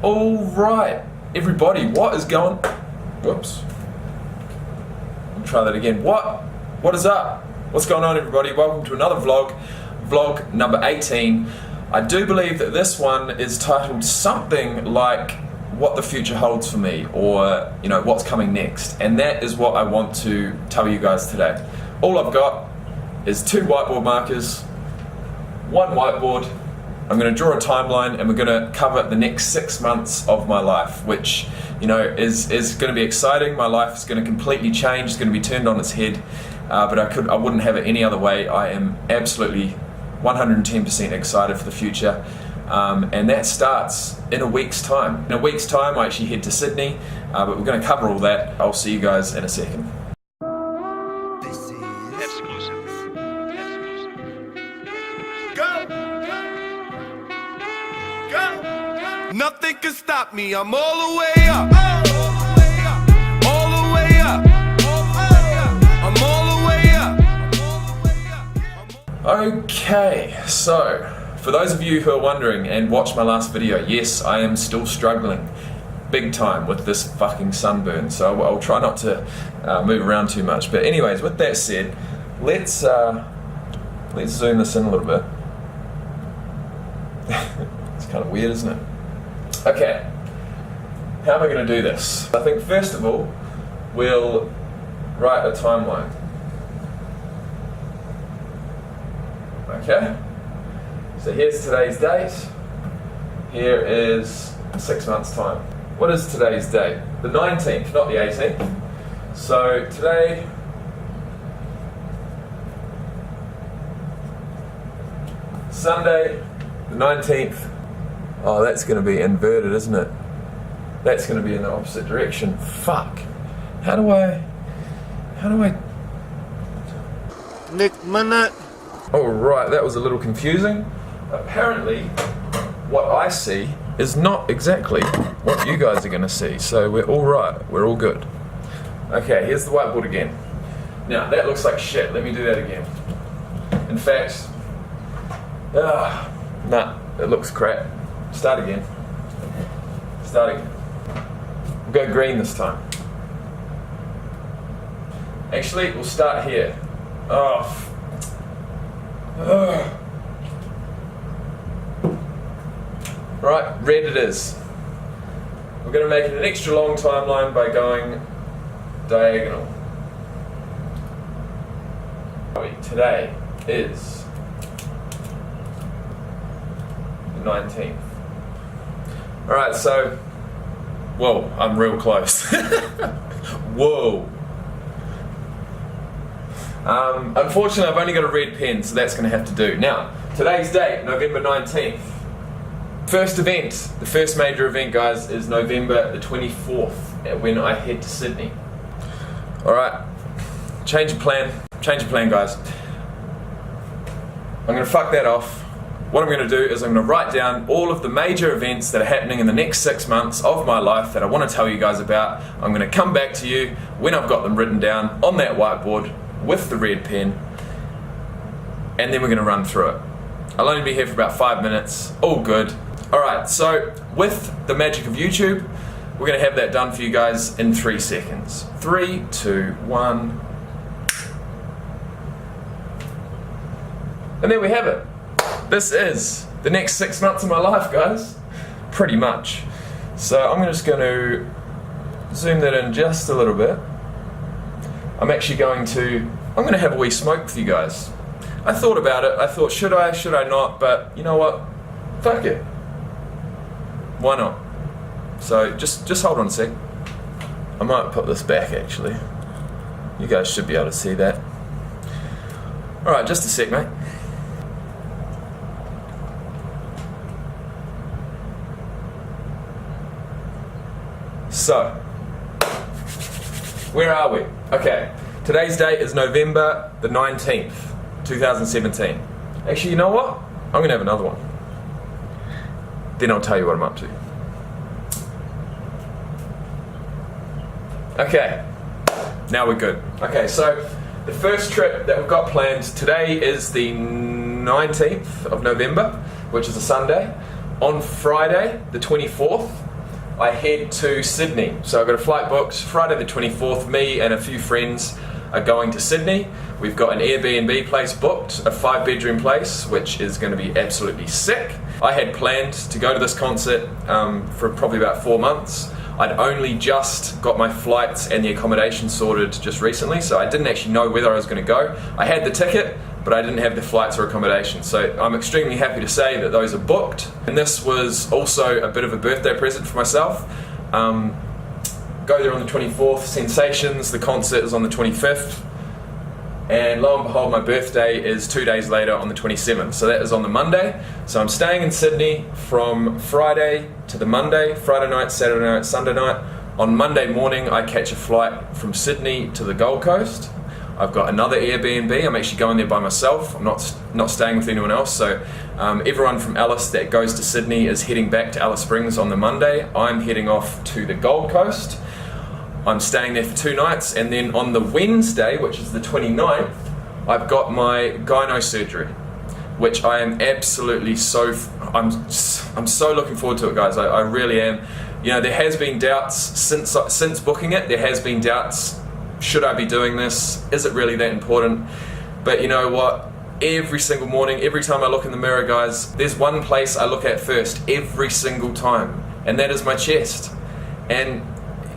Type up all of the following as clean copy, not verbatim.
Alright, everybody, what is going... Whoops. I'll try that again. What is up? What's going on, everybody? Welcome to another vlog number 18. I do believe that this one is titled something like what the future holds for me, or you know, what's coming next. And that is what I want to tell you guys today. All I've got is 2 whiteboard markers, 1 whiteboard. I'm going to draw a timeline and we're going to cover the next 6 months of my life, which, you know, is going to be exciting. My life is going to completely change, it's going to be turned on its head, but I wouldn't have it any other way. I am absolutely 110% excited for the future, and that starts in a week's time. In a week's time I actually head to Sydney, but we're going to cover all that. I'll see you guys in a second. Nothing can stop me, I'm all the way up. All the way up. I'm all the way up. Okay, so for those of you who are wondering and watched my last video, yes, I am still struggling big time with this fucking sunburn, so I'll try not to move around too much. But anyways, with that said, let's zoom this in a little bit. It's kind of weird, isn't it? Okay, how am I going to do this? I think first of all, we'll write a timeline. Okay, so here's today's date. Here is 6 months' time. What is today's date? The 19th, not the 18th. So today, Sunday, the 19th. Oh, that's going to be inverted, isn't it? That's going to be in the opposite direction. Fuck. How do I... Nick minute. Alright, that was a little confusing. Apparently, what I see is not exactly what you guys are going to see. So we're alright. We're all good. Okay, here's the whiteboard again. Now, that looks like shit. Let me do that again. In fact... nah, it looks crap. Start again. Start again. We'll go green this time. Actually, we'll start here. Right, red it is. We're going to make it an extra long timeline by going diagonal. Today is the 19th. Alright, so, whoa, I'm real close. Whoa. Unfortunately, I've only got a red pen, so that's going to have to do. Now, today's date, November 19th. First event, the first major event, guys, is November the 24th, when I head to Sydney. Alright, change of plan, guys. I'm going to fuck that off. What I'm going to do is I'm going to write down all of the major events that are happening in the next 6 months of my life that I want to tell you guys about. I'm going to come back to you when I've got them written down on that whiteboard with the red pen, and then we're going to run through it. I'll only be here for about 5 minutes, all good. Alright, so with the magic of YouTube, we're going to have that done for you guys in 3 seconds. 3, 2, 1. And there we have it. This is the next 6 months of my life, guys. Pretty much. So I'm just going to zoom that in just a little bit. I'm going to have a wee smoke with you guys. I thought about it. I thought, should I not? But you know what? Fuck it. Why not? So just hold on a sec. I might put this back actually. You guys should be able to see that. Alright, just a sec, mate. So, where are we? Okay, today's date is November the 19th, 2017. Actually, you know what? I'm going to have another one. Then I'll tell you what I'm up to. Okay, now we're good. Okay, so the first trip that we've got planned today is the 19th of November, which is a Sunday. On Friday, the 24th, I head to Sydney. So I've got a flight booked Friday the 24th. Me and a few friends are going to Sydney. We've got an Airbnb place booked, a 5-bedroom place, which is going to be absolutely sick. I had planned to go to this concert for probably about 4 months. I'd only just got my flights and the accommodation sorted just recently, so I didn't actually know whether I was going to go. I had the ticket, but I didn't have the flights or accommodation, so I'm extremely happy to say that those are booked. And this was also a bit of a birthday present for myself. Go there on the 24th, Sensations, the concert is on the 25th, and lo and behold, my birthday is 2 days later on the 27th, so that is on the Monday. So I'm staying in Sydney from Friday to the Monday, Friday night, Saturday night, Sunday night. On Monday morning I catch a flight from Sydney to the Gold Coast. I've got another Airbnb. I'm actually going there by myself. I'm not staying with anyone else. So everyone from Alice that goes to Sydney is heading back to Alice Springs on the Monday. I'm heading off to the Gold Coast. I'm staying there for 2 nights, and then on the Wednesday, which is the 29th, I've got my gyno surgery, which I am absolutely I'm so looking forward to it, guys. I really am. You know, there has been doubts since booking it. There has been doubts. Should I be doing this? Is it really that important? But you know what? Every single morning, every time I look in the mirror, guys, there's one place I look at first every single time, and that is my chest. And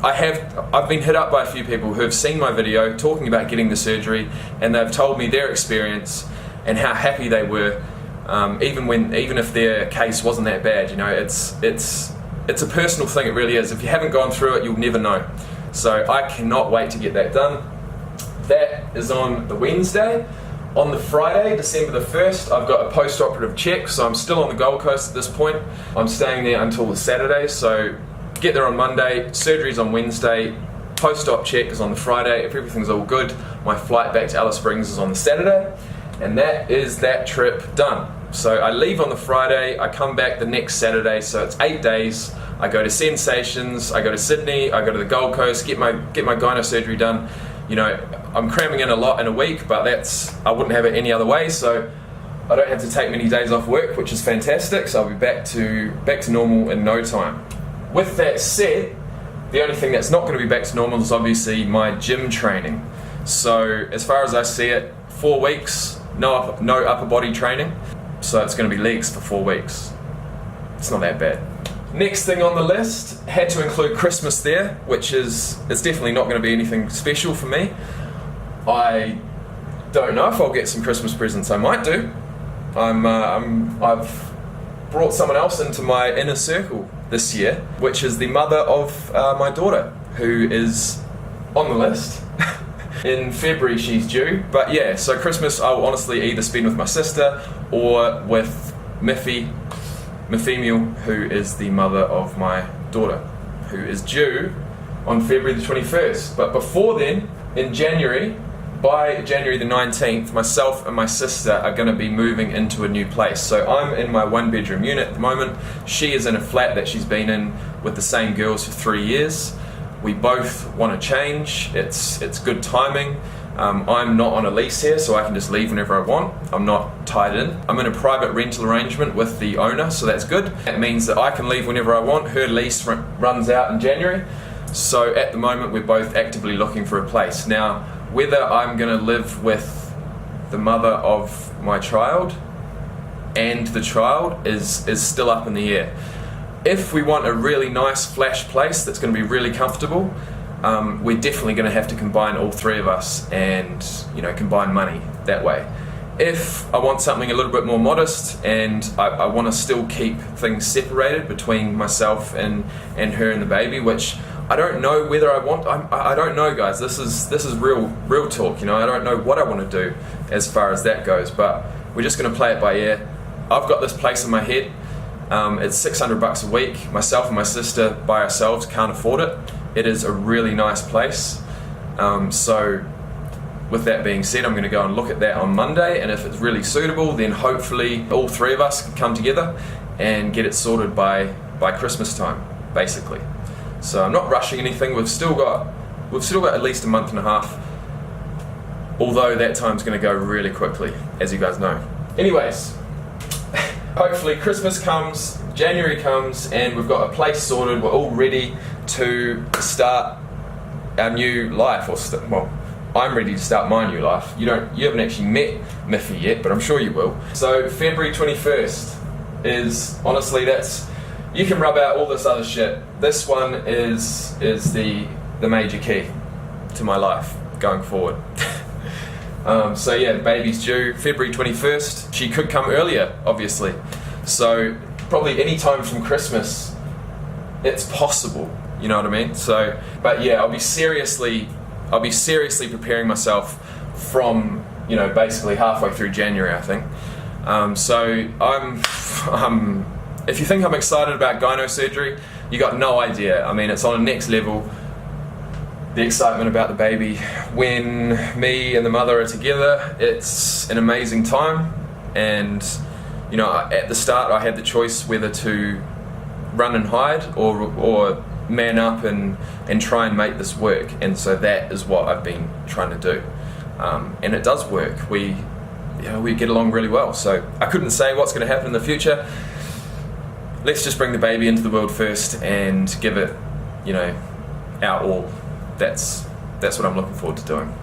I've been hit up by a few people who have seen my video talking about getting the surgery, and they've told me their experience and how happy they were, even if their case wasn't that bad. You know, it's a personal thing. It really is. If you haven't gone through it, you'll never know. So I cannot wait to get that done. That is on the Wednesday. On the Friday, December the 1st, I've got a post-operative check, so I'm still on the Gold Coast at this point. I'm staying there until the Saturday, so get there on Monday, surgery's on Wednesday, post-op check is on the Friday. If everything's all good, my flight back to Alice Springs is on the Saturday, and that is that trip done. So I leave on the Friday, I come back the next Saturday, so it's 8 days. I go to Sensations, I go to Sydney, I go to the Gold Coast, get my gyno surgery done. You know, I'm cramming in a lot in a week, but I wouldn't have it any other way, so I don't have to take many days off work, which is fantastic, so I'll be back to normal in no time. With that said, the only thing that's not going to be back to normal is obviously my gym training. So as far as I see it, 4 weeks, no upper body training, so it's going to be legs for 4 weeks. It's not that bad. Next thing on the list, had to include Christmas there, which it's definitely not going to be anything special for me. I don't know if I'll get some Christmas presents. I might do. I've brought someone else into my inner circle this year, which is the mother of my daughter, who is on the list. In February she's due, but yeah, so Christmas I'll honestly either spend with my sister or with Miffy, who is the mother of my daughter, who is due on February the 21st. But before then, in January, by January the 19th, myself and my sister are going to be moving into a new place. So I'm in my 1-bedroom unit at the moment. She is in a flat that she's been in with the same girls for 3 years. We both want to change. It's good timing. I'm not on a lease here, so I can just leave whenever I want. I'm not tied in. I'm in a private rental arrangement with the owner, so that's good. That means that I can leave whenever I want. Her lease runs out in January. So at the moment, we're both actively looking for a place. Now, whether I'm going to live with the mother of my child and the child is still up in the air. If we want a really nice flash place that's going to be really comfortable, we're definitely going to have to combine all 3 of us and, you know, combine money that way. If I want something a little bit more modest and I want to still keep things separated between myself and her and the baby, which I don't know whether I want. I don't know, guys. This is real talk. You know, I don't know what I want to do as far as that goes. But we're just going to play it by ear. I've got this place in my head. It's $600 a week. Myself and my sister by ourselves can't afford it. It is a really nice place. So with that being said, I'm going to go and look at that on Monday, and if it's really suitable, then hopefully all 3 of us can come together and get it sorted by Christmas time, basically. So I'm not rushing anything. We've still got at least a month and a half, although that time's going to go really quickly, as you guys know. Anyways, hopefully Christmas comes, January comes, and we've got a place sorted. We're all ready to start our new life, well, I'm ready to start my new life. You haven't actually met Miffy yet, but I'm sure you will. So February 21st is, honestly, you can rub out all this other shit. This one is the major key to my life going forward. So yeah, the baby's due February 21st. She could come earlier, obviously. So probably any time from Christmas, it's possible. You know what I mean? So, but yeah, I'll be seriously preparing myself from, basically halfway through January, I think. So if you think I'm excited about gyno surgery, you got no idea. I mean, it's on a next level. The excitement about the baby. When me and the mother are together, it's an amazing time. And, at the start I had the choice whether to run and hide or man up and try and make this work. And so that is what I've been trying to do. And it does work. We get along really well. So I couldn't say what's going to happen in the future. Let's just bring the baby into the world first and give it, our all. That's what I'm looking forward to doing.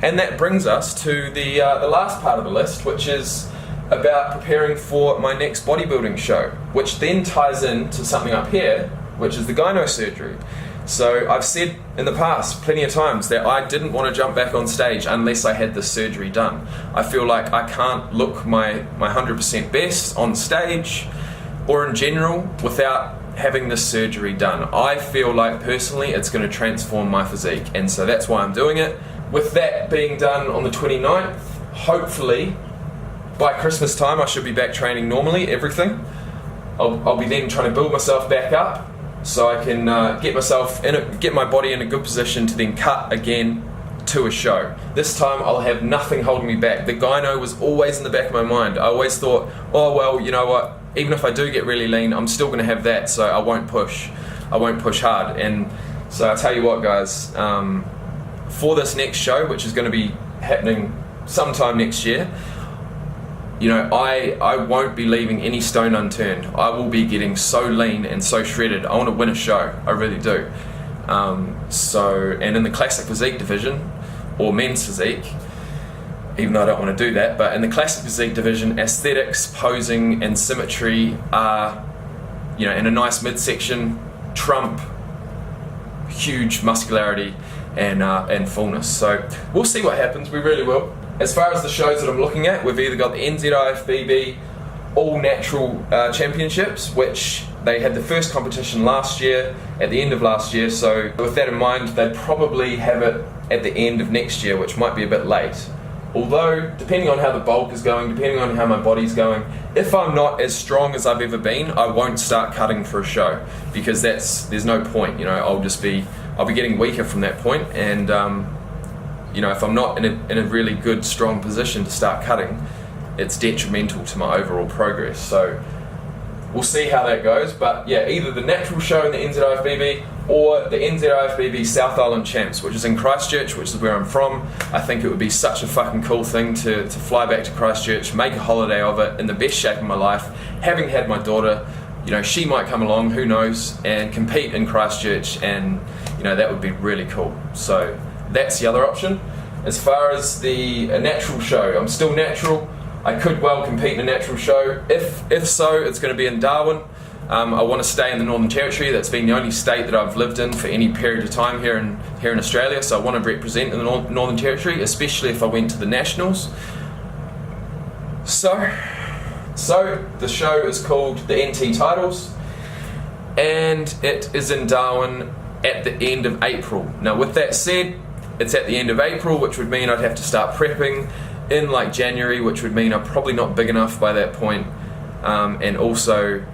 And that brings us to the last part of the list, which is about preparing for my next bodybuilding show, which then ties into something up here, which is the gyno surgery. So I've said in the past plenty of times that I didn't want to jump back on stage unless I had this surgery done. I feel like I can't look my 100% best on stage or in general without having this surgery done. I feel like personally it's going to transform my physique, and so that's why I'm doing it. With that being done on the 29th, hopefully by Christmas time I should be back training normally, everything. I'll be then trying to build myself back up so I can get my body in a good position to then cut again to a show. This time I'll have nothing holding me back. The gyno was always in the back of my mind. I always thought, oh well, you know what, even if I do get really lean, I'm still going to have that, so I won't push hard. And so I tell you what, guys, for this next show, which is going to be happening sometime next year, I won't be leaving any stone unturned. I will be getting so lean and so shredded. I want to win a show, I really do. And in the classic physique division, or men's physique, even though I don't want to do that, but in the classic physique division, aesthetics, posing and symmetry are, in a nice midsection, trump huge muscularity and fullness. So we'll see what happens, we really will. As far as the shows that I'm looking at, we've either got the NZIFBB All Natural Championships, which they had the first competition last year, at the end of last year, so with that in mind, they'd probably have it at the end of next year, which might be a bit late. Although, depending on how the bulk is going, depending on how my body's going, if I'm not as strong as I've ever been, I won't start cutting for a show, because there's no point, I'll be getting weaker from that point, and if I'm not in a really good, strong position to start cutting, it's detrimental to my overall progress. So we'll see how that goes, but yeah, either the natural show in the NZIFBB or the NZIFBB South Island Champs, which is in Christchurch, which is where I'm from. I think it would be such a fucking cool thing to fly back to Christchurch, make a holiday of it, in the best shape of my life, having had my daughter. She might come along, who knows, and compete in Christchurch, and that would be really cool. So that's the other option. As far as the natural show, I'm still natural. I could well compete in a natural show. If so, it's going to be in Darwin. I want to stay in the Northern Territory. That's been the only state that I've lived in for any period of time here in Australia. So I want to represent in the Northern Territory, especially if I went to the Nationals. So the show is called the NT Titles, and it is in Darwin at the end of April. Now, with that said, it's at the end of April, which would mean I'd have to start prepping in like January, which would mean I'm probably not big enough by that point. And also,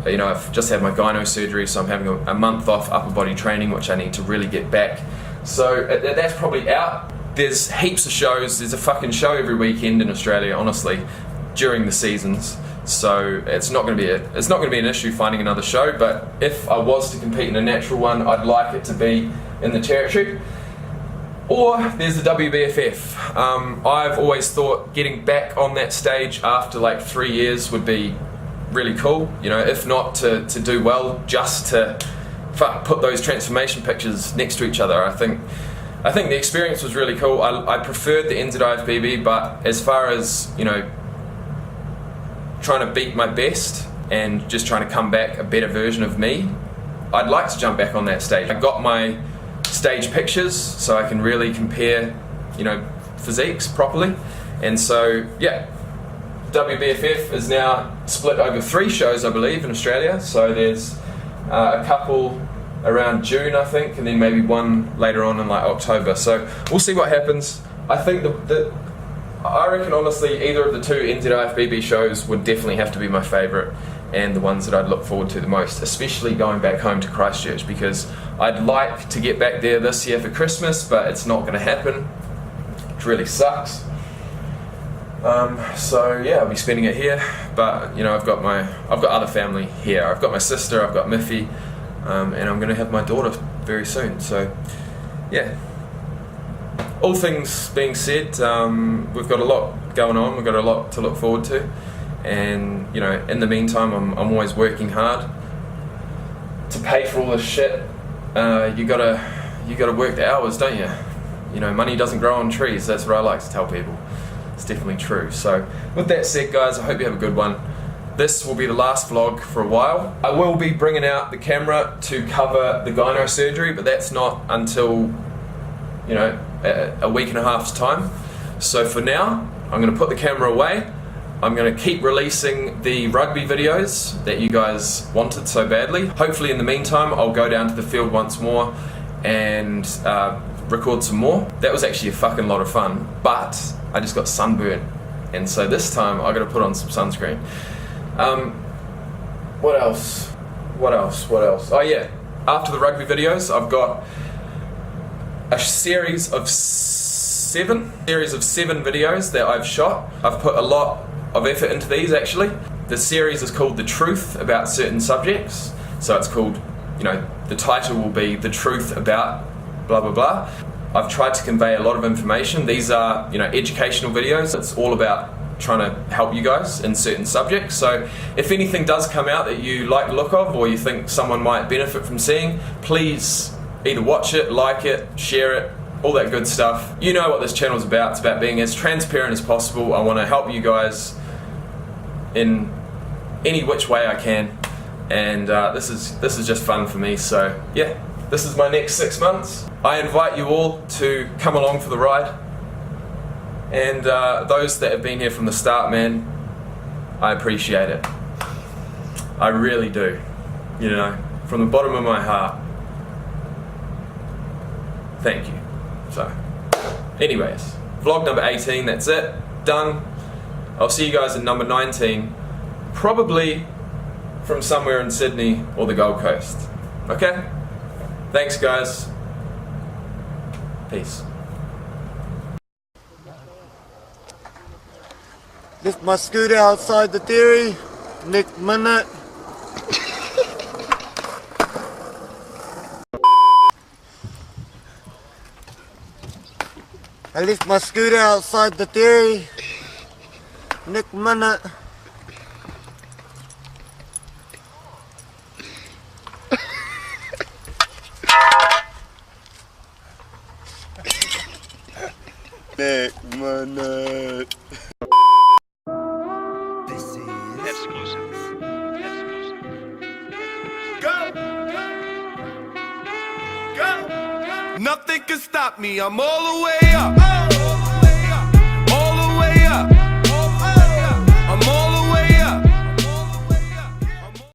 I've just had my gyno surgery, so I'm having a month off upper body training, which I need to really get back. So that's probably out. There's heaps of shows. There's a fucking show every weekend in Australia, honestly, during the seasons. So it's not going to be an issue finding another show. But if I was to compete in a natural one, I'd like it to be in the territory. Or there's the WBFF. I've always thought getting back on that stage after like 3 years would be really cool. You know, if not to do well, just to put those transformation pictures next to each other. I think the experience was really cool. I preferred the NZIFBB, but as far as, you know, trying to beat my best and just trying to come back a better version of me, I'd like to jump back on that stage. I got my stage pictures so I can really compare, you know, physiques properly. And so, yeah, WBFF is now split over 3 shows, I believe, in Australia. So there's a couple around June, I think, and then maybe one later on in like October. So we'll see what happens. I think I reckon honestly either of the 2 NZIFBB shows would definitely have to be my favourite and the ones that I'd look forward to the most, especially going back home to Christchurch, because I'd like to get back there this year for Christmas, but it's not going to happen, which really sucks. So yeah, I'll be spending it here, but you know, I've got other family here. I've got my sister, I've got Miffy, and I'm going to have my daughter very soon. So yeah, all things being said, we've got a lot going on, we've got a lot to look forward to, and you know, in the meantime I'm always working hard to pay for all this shit. You gotta work the hours, don't you? You know, money doesn't grow on trees. That's what I like to tell people. It's definitely true. So with that said, guys, I hope you have a good one. This will be the last vlog for a while. I will be bringing out the camera to cover the gyno surgery, but that's not until, you know, a week and a half's time. So for now, I'm going to put the camera away. I'm going to keep releasing the rugby videos that you guys wanted so badly. Hopefully in the meantime, I'll go down to the field once more and record some more. That was actually a fucking lot of fun, but I just got sunburned, and so this time I got to put on some sunscreen. What else? Oh yeah, after the rugby videos, I've got a series of seven videos that I've shot. I've put a lot of effort into these actually. The series is called The Truth About Certain Subjects. So it's called, you know, the title will be The Truth About blah blah blah. I've tried to convey a lot of information. These are, you know, educational videos. It's all about trying to help you guys in certain subjects. So if anything does come out that you like the look of, or you think someone might benefit from seeing, please either watch it, like it, share it, all that good stuff. You know what this channel is about. It's about being as transparent as possible. I want to help you guys in any which way I can, and this is just fun for me. So yeah, this is my next 6 months. I invite you all to come along for the ride, and those that have been here from the start, man, I appreciate it. I really do, you know, from the bottom of my heart. Thank you. So anyways, vlog number 18, that's it, done. I'll see you guys in number 19, probably from somewhere in Sydney or the Gold Coast. Okay? Thanks guys. Peace. Left my scooter outside the dairy. Next minute. I left my scooter outside the dairy. Next minute. Next minute. This is exclusive. Go! Go! Nothing can stop me. I'm all the way up.